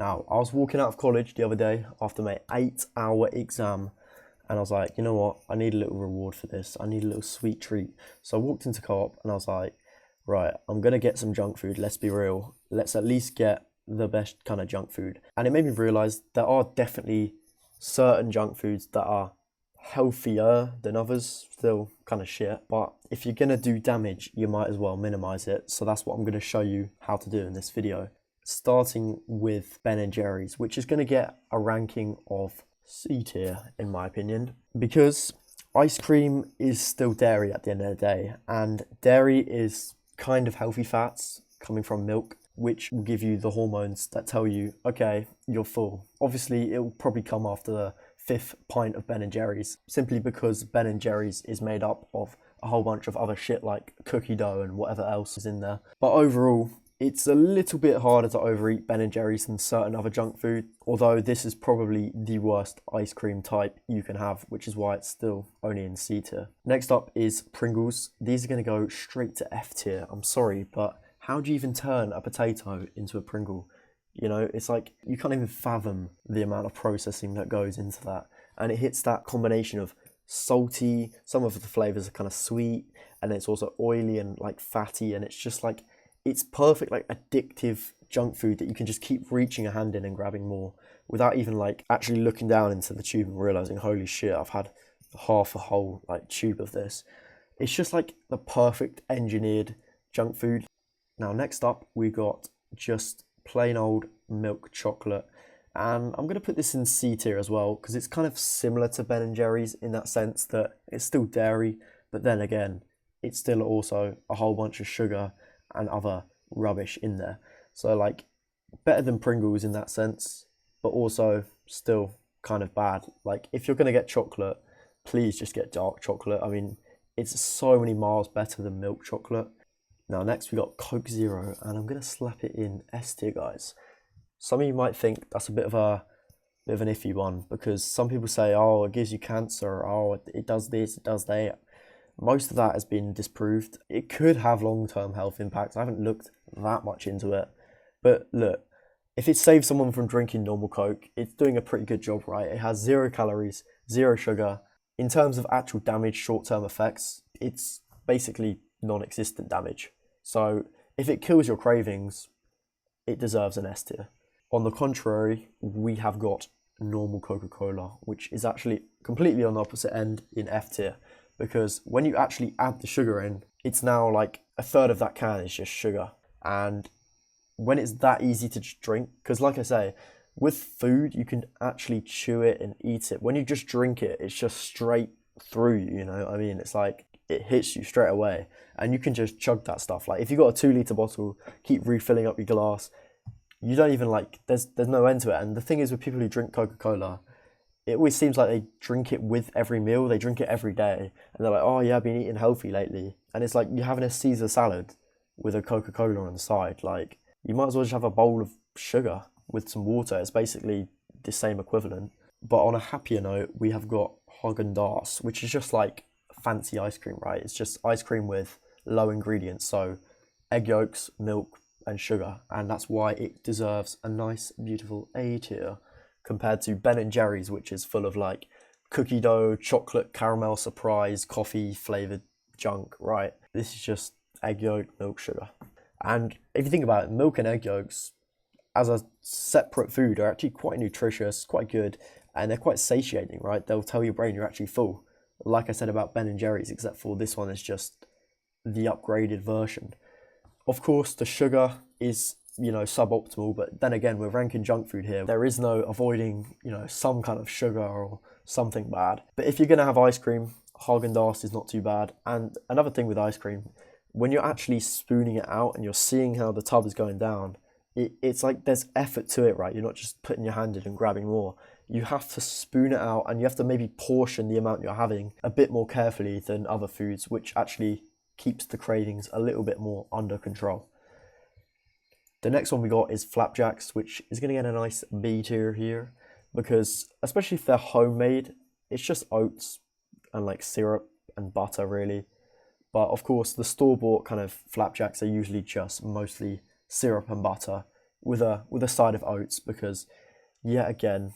Now, I was walking out of college the other day after my 8-hour exam, and I was like, you know what? I need a little reward for this. I need a little sweet treat. So I walked into Co-op and I was like, right, I'm gonna get some junk food. Let's be real. Let's at least get the best kind of junk food. And it made me realize there are definitely certain junk foods that are healthier than others, still kind of shit. But if you're gonna do damage, you might as well minimize it. So that's what I'm gonna show you how to do in this video. Starting with Ben and Jerry's, which is gonna get a ranking of C tier in my opinion, because ice cream is still dairy at the end of the day, and dairy is kind of healthy fats coming from milk, which will give you the hormones that tell you, okay, you're full. Obviously, it will probably come after the 5th pint of Ben and Jerry's, simply because Ben and Jerry's is made up of a whole bunch of other shit like cookie dough and whatever else is in there. But overall, it's a little bit harder to overeat Ben and Jerry's than certain other junk food, although this is probably the worst ice cream type you can have, which is why it's still only in C tier. Next up is Pringles. These are going to go straight to F tier. I'm sorry, but how do you even turn a potato into a Pringle? You know, it's like you can't even fathom the amount of processing that goes into that. And it hits that combination of salty, some of the flavors are kind of sweet, and it's also oily and like fatty, and it's just like, it's perfect, like addictive junk food that you can just keep reaching a hand in and grabbing more without even like actually looking down into the tube and realizing, holy shit, I've had half a whole like tube of this. It's just like the perfect engineered junk food. Now, next up, we got just plain old milk chocolate. And I'm going to put this in C tier as well, because it's kind of similar to Ben and Jerry's in that sense that it's still dairy, but then again, it's still also a whole bunch of sugar and other rubbish in there. So like, better than Pringles in that sense, but also still kind of bad. Like, if you're going to get chocolate, please just get dark chocolate. I mean, it's so many miles better than milk chocolate. Now, next we got Coke Zero, and I'm going to slap it in S tier, guys. Some of you might think that's a bit of an iffy one, because some people say, oh, it gives you cancer, oh, it does this, it does that. Most of that has been disproved. It could have long-term health impacts. I haven't looked that much into it. But look, if it saves someone from drinking normal Coke, it's doing a pretty good job, right? It has 0 calories, 0 sugar. In terms of actual damage, short-term effects, it's basically non-existent damage. So if it kills your cravings, it deserves an S tier. On the contrary, we have got normal Coca-Cola, which is actually completely on the opposite end in F tier. Because when you actually add the sugar in, it's now like a third of that can is just sugar. And when it's that easy to drink, because like I say, with food, you can actually chew it and eat it. When you just drink it, it's just straight through you, you know? I mean, it's like, it hits you straight away. And you can just chug that stuff. Like, if you got a 2 litre bottle, keep refilling up your glass, you don't even like, there's no end to it. And the thing is with people who drink Coca-Cola, it always seems like they drink it with every meal. They drink it every day. And they're like, oh yeah, I've been eating healthy lately. And it's like you're having a Caesar salad with a Coca-Cola on the side. Like, you might as well just have a bowl of sugar with some water. It's basically the same equivalent. But on a happier note, we have got Haagen-Dazs, which is just like fancy ice cream, right? It's just ice cream with low ingredients. So egg yolks, milk, and sugar. And that's why it deserves a nice, beautiful A tier, compared to Ben and Jerry's, which is full of like cookie dough, chocolate, caramel, surprise, coffee flavored junk, right? This is just egg yolk, milk, sugar. And if you think about it, milk and egg yolks as a separate food are actually quite nutritious, quite good, and they're quite satiating, right? They'll tell your brain you're actually full. Like I said about Ben and Jerry's, except for this one is just the upgraded version. Of course, the sugar is, you know, suboptimal, but then again, we're ranking junk food here. There is no avoiding, you know, some kind of sugar or something bad. But if you're going to have ice cream, Haagen-Dazs is not too bad. And another thing with ice cream, when you're actually spooning it out and you're seeing how the tub is going down, it's like there's effort to it, right? You're not just putting your hand in and grabbing more. You have to spoon it out, and you have to maybe portion the amount you're having a bit more carefully than other foods, which actually keeps the cravings a little bit more under control. The next one we got is flapjacks, which is going to get a nice B tier here, because especially if they're homemade, it's just oats and like syrup and butter really. But of course, the store-bought kind of flapjacks are usually just mostly syrup and butter. with a side of oats, because yet again,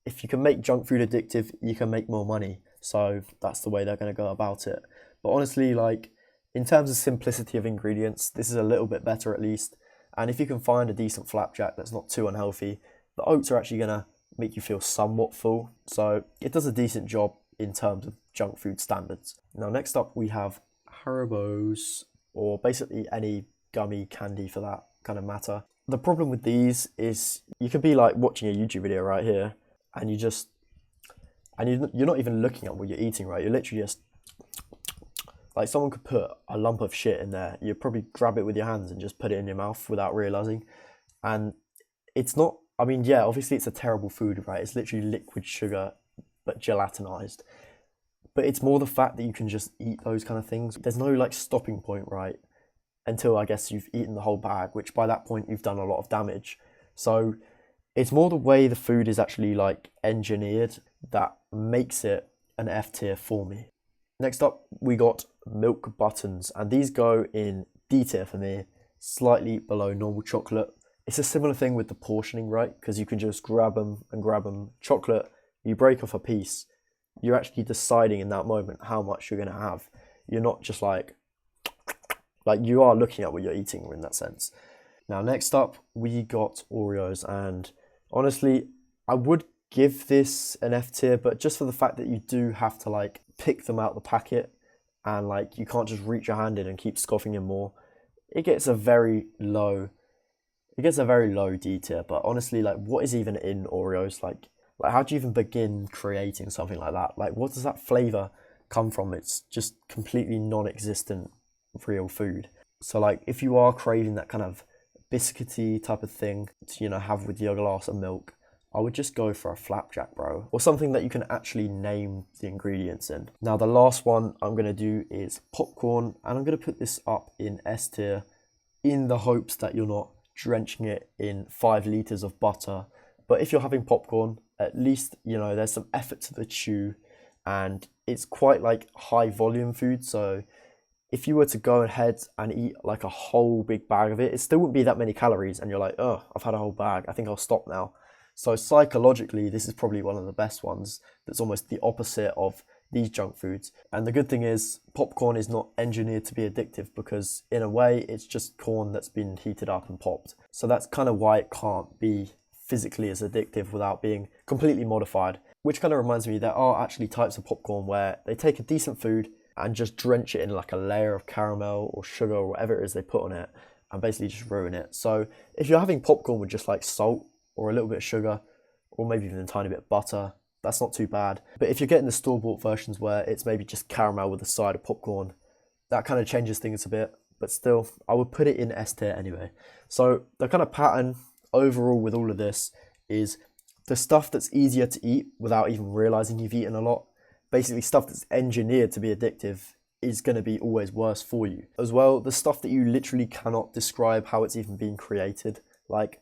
if you can make junk food addictive, you can make more money. So that's the way they're going to go about it. But honestly, like, in terms of simplicity of ingredients, this is a little bit better at least. And if you can find a decent flapjack that's not too unhealthy, the oats are actually going to make you feel somewhat full. So it does a decent job in terms of junk food standards. Now, next up, we have Haribo's, or basically any gummy candy for that kind of matter. The problem with these is you could be like watching a YouTube video right here, and you're not even looking at what you're eating, right? You're literally just, like, someone could put a lump of shit in there. You'd probably grab it with your hands and just put it in your mouth without realizing. And it's not, I mean, yeah, obviously it's a terrible food, right? It's literally liquid sugar, but gelatinized. But it's more the fact that you can just eat those kind of things. There's no like stopping point, right? Until I guess you've eaten the whole bag, which by that point you've done a lot of damage. So it's more the way the food is actually like engineered that makes it an F tier for me. Next up, we got milk buttons, and these go in D tier for me, slightly below normal chocolate. It's a similar thing with the portioning, right? Because you can just grab them and grab them. Chocolate, you break off a piece, you're actually deciding in that moment how much you're going to have. You're not just like you are looking at what you're eating in that sense. Now, next up, we got Oreos, and honestly, I would give this an F tier, but just for the fact that you do have to like pick them out the packet, and like you can't just reach your hand in and keep scoffing in more. It gets a very low D tier. But honestly, like, what is even in Oreos? Like how do you even begin creating something like that? Like, what does that flavor come from? It's just completely non-existent real food. So like, if you are craving that kind of biscuity type of thing to, have with your glass of milk, I would just go for a flapjack, bro, or something that you can actually name the ingredients in. Now, the last one I'm going to do is popcorn, and I'm going to put this up in S tier in the hopes that you're not drenching it in 5 liters of butter. But if you're having popcorn, at least, there's some effort to the chew, and it's quite like high volume food. So if you were to go ahead and eat like a whole big bag of it still wouldn't be that many calories, and you're like, oh, I've had a whole bag, I think I'll stop now. So psychologically, this is probably one of the best ones that's almost the opposite of these junk foods. And the good thing is, popcorn is not engineered to be addictive, because in a way, it's just corn that's been heated up and popped. So that's kind of why it can't be physically as addictive without being completely modified. Which kind of reminds me, there are actually types of popcorn where they take a decent food and just drench it in like a layer of caramel or sugar or whatever it is they put on it, and basically just ruin it. So if you're having popcorn with just like salt or a little bit of sugar, or maybe even a tiny bit of butter, that's not too bad. But if you're getting the store-bought versions where it's maybe just caramel with a side of popcorn, that kind of changes things a bit. But still, I would put it in S tier anyway. So the kind of pattern overall with all of this is the stuff that's easier to eat without even realizing you've eaten a lot. Basically, stuff that's engineered to be addictive is going to be always worse for you. As well, the stuff that you literally cannot describe how it's even been created. Like,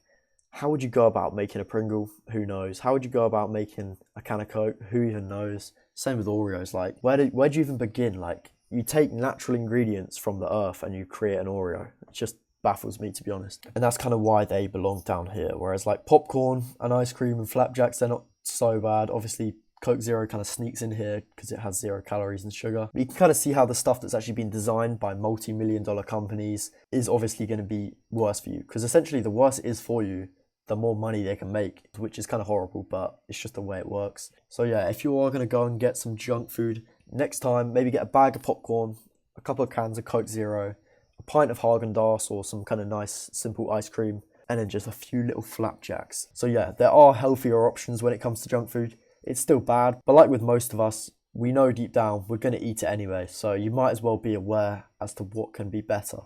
how would you go about making a Pringle? Who knows? How would you go about making a can of Coke? Who even knows? Same with Oreos. Like, where do you even begin? Like, you take natural ingredients from the earth and you create an Oreo. It just baffles me, to be honest. And that's kind of why they belong down here. Whereas like popcorn and ice cream and flapjacks, they're not so bad. Obviously, Coke Zero kind of sneaks in here because it has 0 calories and sugar. But you can kind of see how the stuff that's actually been designed by multi-million-dollar companies is obviously going to be worse for you. Because essentially, the worse it is for you, the more money they can make, which is kind of horrible, but it's just the way it works. So yeah, if you are going to go and get some junk food, next time, maybe get a bag of popcorn, a couple of cans of Coke Zero, a pint of Haagen-Dazs or some kind of nice, simple ice cream, and then just a few little flapjacks. So yeah, there are healthier options when it comes to junk food. It's still bad, but like with most of us, we know deep down we're going to eat it anyway, so you might as well be aware as to what can be better.